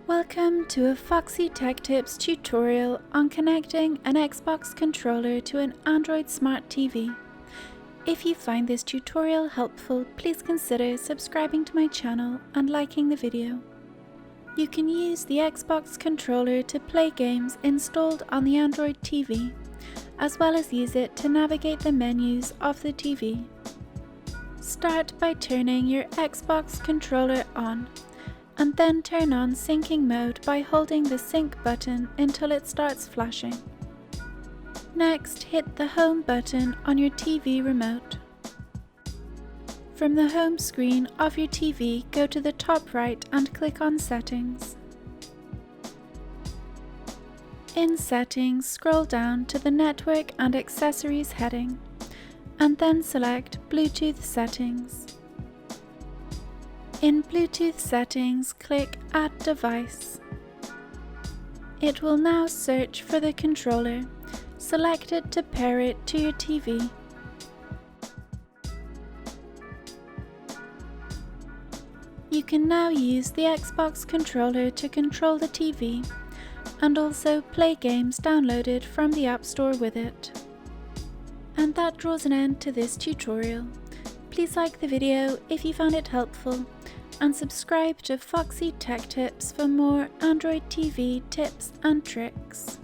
Welcome to a Foxy Tech Tips tutorial on connecting an Xbox controller to an Android Smart TV. If you find this tutorial helpful, please consider subscribing to my channel and liking the video. You can use the Xbox controller to play games installed on the Android TV, as well as use it to navigate the menus of the TV. Start by turning your Xbox controller on, and then turn on syncing mode by holding the sync button until it starts flashing. Next, hit the home button on your TV remote. From the home screen of your TV, go to the top right and click on Settings. In Settings, scroll down to the Network and Accessories heading, and then select Bluetooth Settings. In Bluetooth Settings, click Add Device. It will now search for the controller. Select it to pair it to your TV. You can now use the Xbox controller to control the TV and also play games downloaded from the App Store with it. And that draws an end to this tutorial. Please like the video if you found it helpful, and subscribe to Foxy Tech Tips for more Android TV tips and tricks.